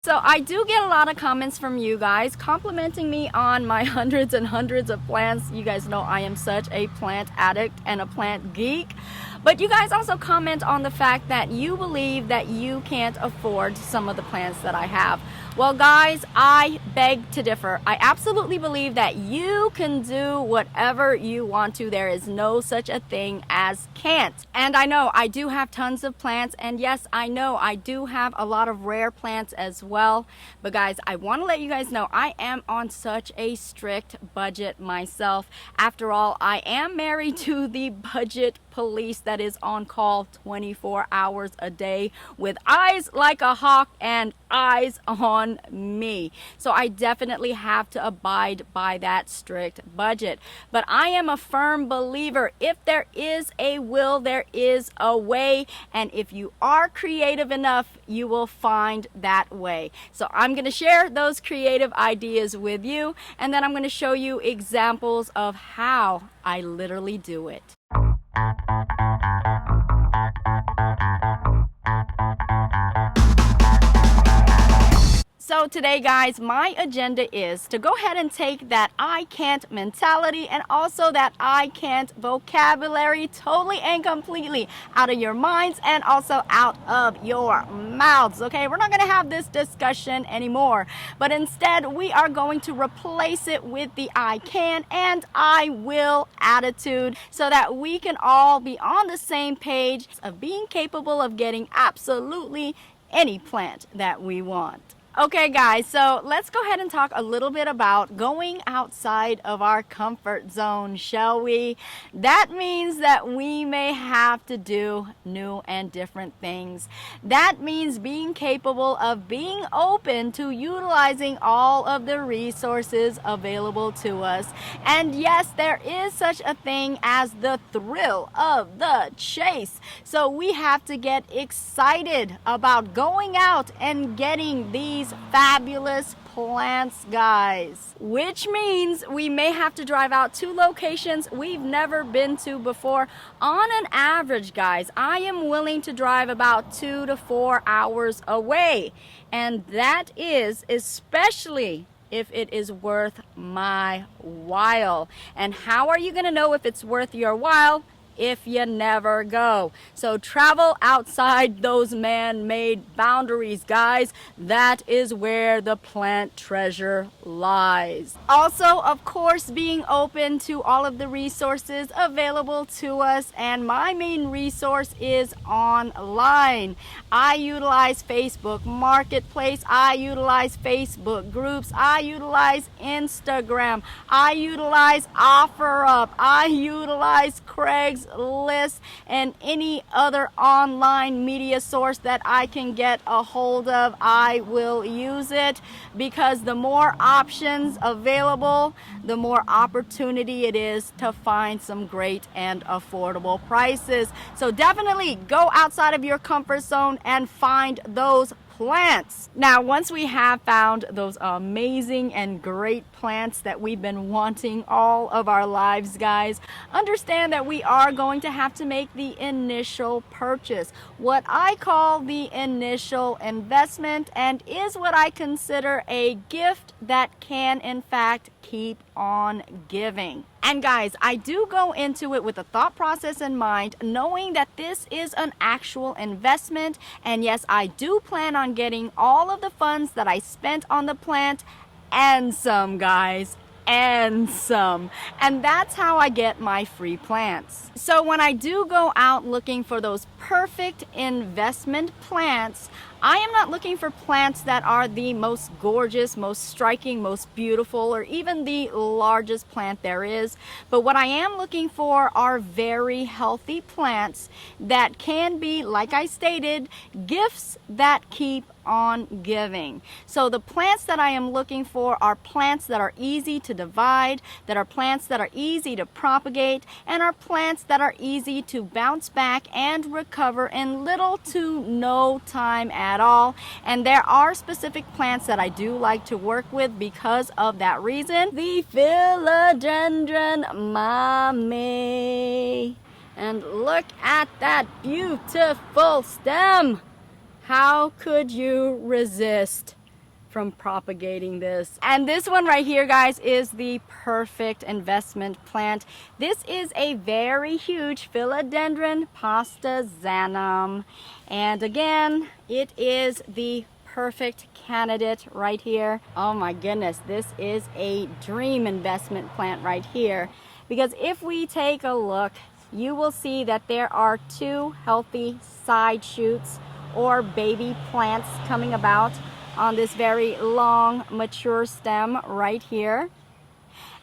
So I do get a lot of comments from you guys complimenting me on my hundreds and hundreds of plants. You guys know I am such a plant addict and a plant geek. But you guys also comment on the fact that you believe that you can't afford some of the plants that I have. Well, guys, I beg to differ. I absolutely believe that you can do whatever you want to. There is no such a thing as can't. And I know I do have tons of plants, and yes, I know I do have a lot of rare plants as well. But guys, I want to let you guys know I am on such a strict budget myself. After all, I am married to the budget police that is on call 24 hours a day with eyes like a hawk and eyes on me. So I definitely have to abide by that strict budget. But I am a firm believer, if there is a will, there is a way. And if you are creative enough, you will find that way. So I'm going to share those creative ideas with you, and then I'm going to show you examples of how I literally do it. So today, guys, my agenda is to go ahead and take that I can't mentality and also that I can't vocabulary totally and completely out of your minds and also out of your mouths. Okay, we're not going to have this discussion anymore, but instead we are going to replace it with the I can and I will attitude so that we can all be on the same page of being capable of getting absolutely any plant that we want. Okay guys, so let's go ahead and talk a little bit about going outside of our comfort zone, shall we? That means that we may have to do new and different things. That means being capable of being open to utilizing all of the resources available to us. And yes, there is such a thing as the thrill of the chase. So we have to get excited about going out and getting these fabulous plants, guys, which means we may have to drive out to locations we've never been to before. On an average, guys, I am willing to drive about 2 to 4 hours away, and that is especially if it is worth my while. And how are you going to know if it's worth your while? If you never go. So travel outside those man-made boundaries, guys. That is where the plant treasure lies. Also, of course, being open to all of the resources available to us, and my main resource is online. I utilize Facebook Marketplace, I utilize Facebook groups, I utilize Instagram, I utilize OfferUp, I utilize Craigslist, and any other online media source that I can get a hold of. I will use it because the more options available, the more opportunity it is to find some great and affordable prices. So definitely go outside of your comfort zone and find those plants. Now, once we have found those amazing and great plants that we've been wanting all of our lives, guys, understand that we are going to have to make the initial purchase, what I call the initial investment, and is what I consider a gift that can in fact keep on giving. And guys, I do go into it with a thought process in mind, knowing that this is an actual investment. And yes, I do plan on getting all of the funds that I spent on the plant and some, guys. And some. And that's how I get my free plants. So when I do go out looking for those perfect investment plants, I am not looking for plants that are the most gorgeous, most striking, most beautiful, or even the largest plant there is. But what I am looking for are very healthy plants that can be, like I stated, gifts that keep on giving. So the plants that I am looking for are plants that are easy to divide, that are plants that are easy to propagate, and are plants that are easy to bounce back and recover in little to no time at all. And there are specific plants that I do like to work with because of that reason. The philodendron mame. And look at that beautiful stem. How could you resist from propagating this. And this one right here, guys, is the perfect investment plant. This is a very huge Philodendron pastazanum. And again, it is the perfect candidate right here. Oh my goodness, this is a dream investment plant right here. Because if we take a look, you will see that there are two healthy side shoots or baby plants coming about on this very long mature stem right here.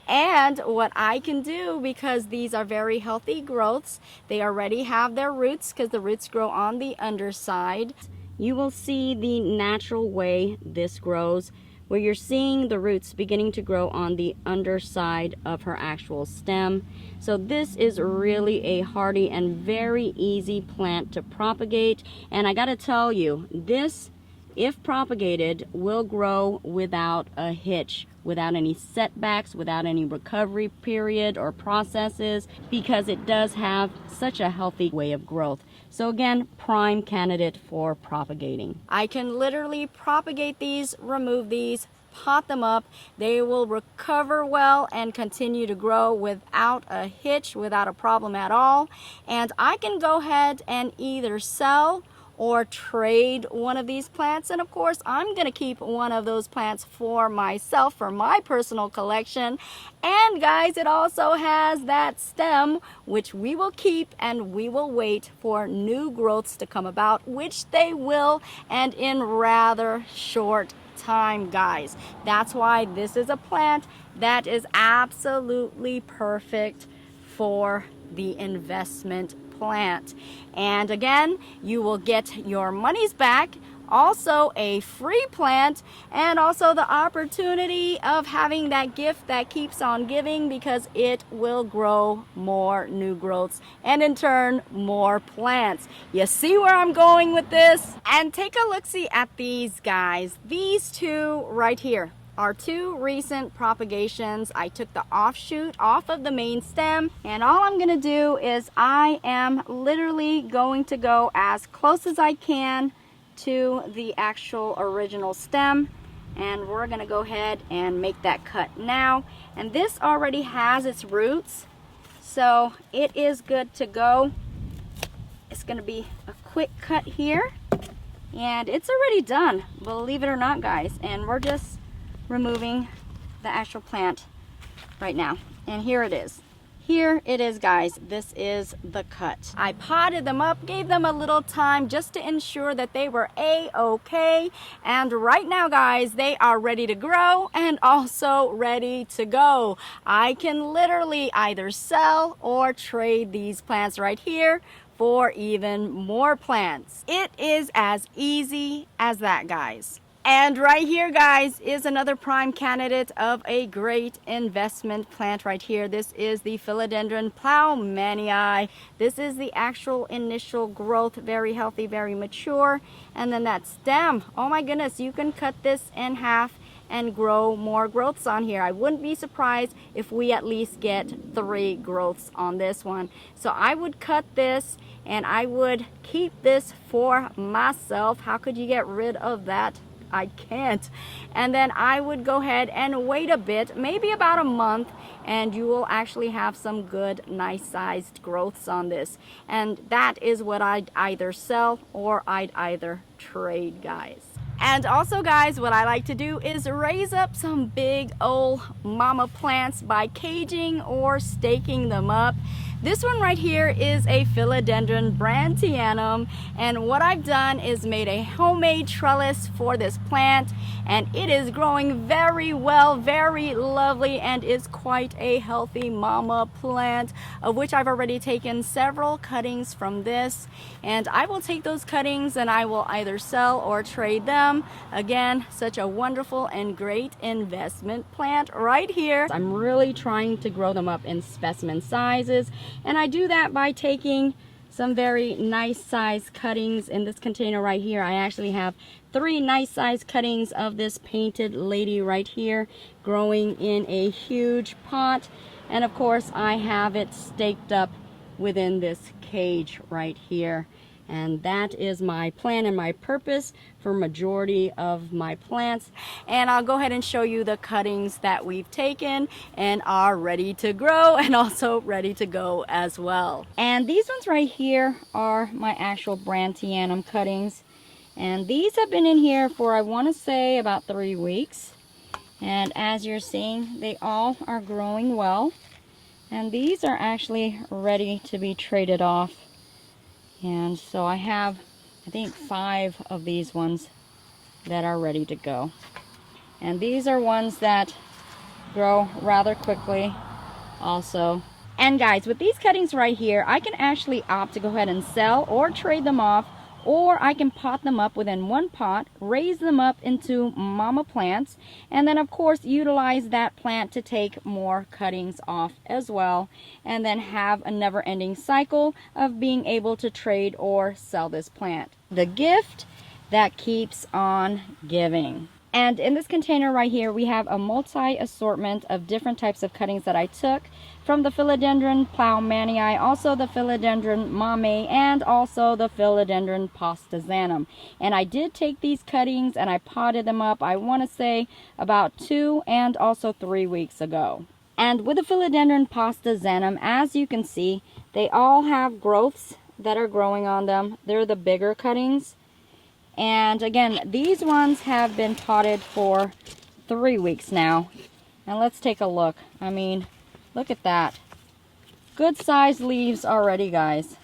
And what I can do, because these are very healthy growths, they already have their roots because the roots grow on the underside. You will see the natural way this grows, where you're seeing the roots beginning to grow on the underside of her actual stem. So this is really a hardy and very easy plant to propagate. And I gotta tell you, this, if propagated, will grow without a hitch, without any setbacks, without any recovery period or processes, because it does have such a healthy way of growth. So again, prime candidate for propagating. I can literally propagate these, remove these, pot them up. They will recover well and continue to grow without a hitch, without a problem at all. And I can go ahead and either sell or trade one of these plants, and of course I'm gonna keep one of those plants for myself, for my personal collection. And guys, it also has that stem which we will keep, and we will wait for new growths to come about, which they will, and in rather short time, guys. That's why this is a plant that is absolutely perfect for the investment plant. And again, you will get your monies back, also a free plant, and also the opportunity of having that gift that keeps on giving, because it will grow more new growths and in turn more plants. You see where I'm going with this? And take a look-see at these guys. These two right here are two recent propagations. I took the offshoot off of the main stem, and all I'm gonna do is I am literally going to go as close as I can to the actual original stem, and we're gonna go ahead and make that cut now. And this already has its roots, so it is good to go. It's gonna be a quick cut here, and it's already done, believe it or not, guys. And we're just removing the actual plant right now, and here it is. Here it is, guys. This is the cut. I potted them up, gave them a little time just to ensure that they were a-okay, and right now, guys, they are ready to grow and also ready to go. I can literally either sell or trade these plants right here for even more plants. It is as easy as that, guys. And right here, guys, is another prime candidate of a great investment plant right here. This is the Philodendron Plowmanii. This is the actual initial growth, very healthy, very mature. And then that stem, oh my goodness, you can cut this in half and grow more growths on here. I wouldn't be surprised if we at least get 3 growths on this one. So I would cut this and I would keep this for myself. How could you get rid of that? I can't. And then I would go ahead and wait a bit, maybe about a month, and you will actually have some good, nice sized growths on this. And that is what I'd either sell or I'd either trade, guys. And also, guys, what I like to do is raise up some big old mama plants by caging or staking them up. This one right here is a Philodendron Brandtianum, and what I've done is made a homemade trellis for this plant, and it is growing very well, very lovely, and is quite a healthy mama plant, of which I've already taken several cuttings from this, and I will take those cuttings and I will either sell or trade them. Again, such a wonderful and great investment plant right here. I'm really trying to grow them up in specimen sizes, and I do that by taking some very nice size cuttings. In this container right here, I actually have 3 nice size cuttings of this painted lady right here growing in a huge pot, and of course I have it staked up within this cage right here. And that is my plan and my purpose for majority of my plants. And I'll go ahead and show you the cuttings that we've taken and are ready to grow and also ready to go as well. And these ones right here are my actual Brandtianum cuttings. And these have been in here for, I want to say, about 3 weeks. And as you're seeing, they all are growing well. And these are actually ready to be traded off. And so I have, I think, 5 of these ones that are ready to go. And these are ones that grow rather quickly also. And guys, with these cuttings right here, I can actually opt to go ahead and sell or trade them off, or I can pot them up within one pot, raise them up into mama plants, and then of course utilize that plant to take more cuttings off as well, and then have a never-ending cycle of being able to trade or sell this plant. The gift that keeps on giving. And in this container right here, we have a multi-assortment of different types of cuttings that I took from the Philodendron Plough-Manii, also the Philodendron Mame, and also the Philodendron Postazanum. And I did take these cuttings and I potted them up, I want to say, about 2 and also 3 weeks ago. And with the Philodendron Postazanum, as you can see, they all have growths that are growing on them. They're the bigger cuttings. And again, these ones have been potted for 3 weeks now. And let's take a look. I mean, look at that. Good sized leaves already, guys.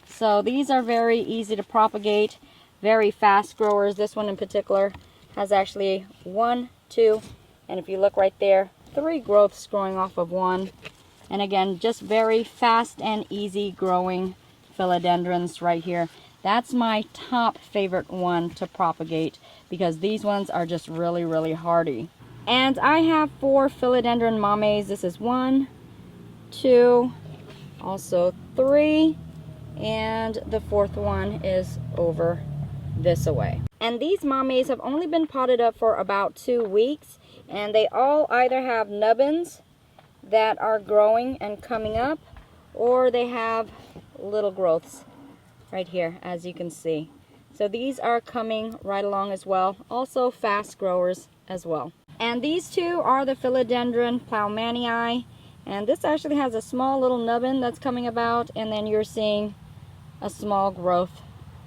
So these are very easy to propagate, very fast growers. This one in particular has actually 1, 2, and if you look right there, 3 growths growing off of one. And again, just very fast and easy growing philodendrons right here. That's my top favorite one to propagate because these ones are just really, really hardy. And I have 4 Philodendron Mames. This is 1, 2, also 3, and the 4th one is over this away. And these Mames have only been potted up for about 2 weeks, and they all either have nubbins that are growing and coming up, or they have little growths right here, as you can see. So these are coming right along as well, also fast growers as well. And these 2 are the Philodendron Plough-Manii, and this actually has a small little nubbin that's coming about, and then you're seeing a small growth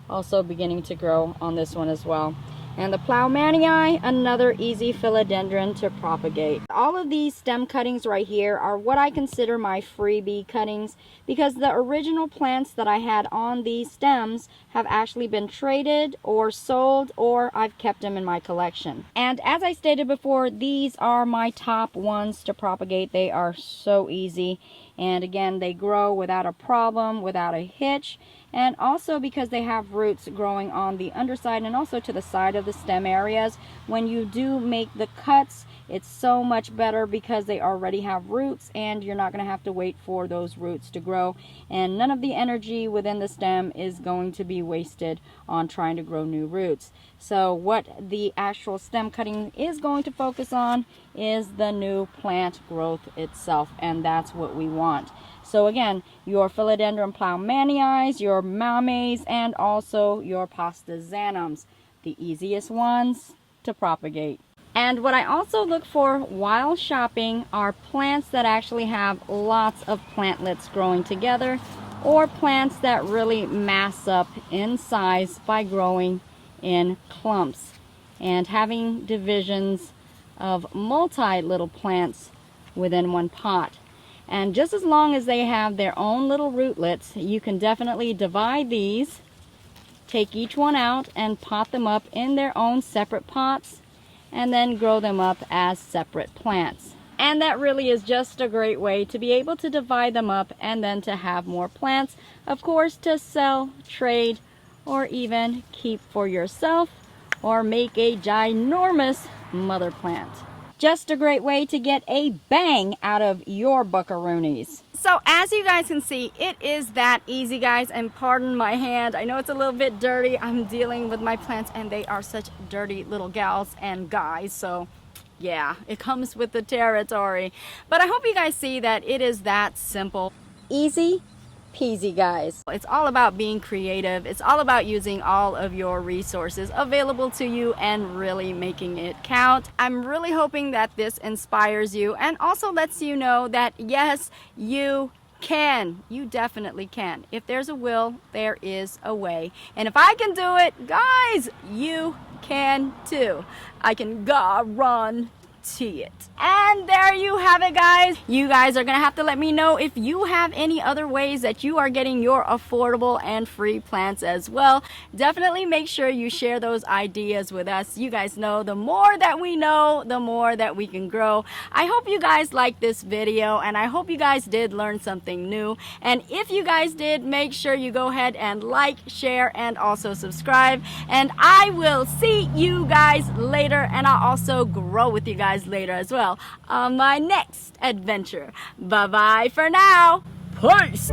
also beginning to grow on this one as well. And the Plough-Manii, another easy philodendron to propagate. All of these stem cuttings right here are what I consider my freebie cuttings because the original plants that I had on these stems have actually been traded or sold, or I've kept them in my collection. And as I stated before, these are my top ones to propagate. They are so easy. And again, they grow without a problem, without a hitch. And also because they have roots growing on the underside and also to the side of the stem areas. When you do make the cuts, it's so much better because they already have roots and you're not going to have to wait for those roots to grow. And none of the energy within the stem is going to be wasted on trying to grow new roots. So what the actual stem cutting is going to focus on is the new plant growth itself, and that's what we want. So again, your Philodendron Plough-Manii, your Mames, and also your Postazanums, the easiest ones to propagate. And what I also look for while shopping are plants that actually have lots of plantlets growing together, or plants that really mass up in size by growing in clumps and having divisions of multi little plants within one pot. And just as long as they have their own little rootlets, you can definitely divide these, take each one out and pot them up in their own separate pots, and then grow them up as separate plants. And that really is just a great way to be able to divide them up and then to have more plants, of course, to sell, trade, or even keep for yourself, or make a ginormous mother plant. Just a great way to get a bang out of your buckaroonies. So as you guys can see, it is that easy, guys, and pardon my hand. I know it's a little bit dirty. I'm dealing with my plants and they are such dirty little gals and guys, so yeah, it comes with the territory. But I hope you guys see that it is that simple. Easy, peasy, guys. It's all about being creative. It's all about using all of your resources available to you and really making it count. I'm really hoping that this inspires you and also lets you know that yes, you can. You definitely can. If there's a will, there is a way. And if I can do it, guys, you can too. I can guarantee it. And there you have it, guys. You guys are gonna have to let me know if you have any other ways that you are getting your affordable and free plants as well. Definitely make sure you share those ideas with us. You guys know the more that we know, the more that we can grow. I hope you guys liked this video and I hope you guys did learn something new. And if you guys did, make sure you go ahead and like, share, and also subscribe. And I will see you guys later, and I'll also grow with you guys later as well on my next adventure. Bye bye for now. Peace.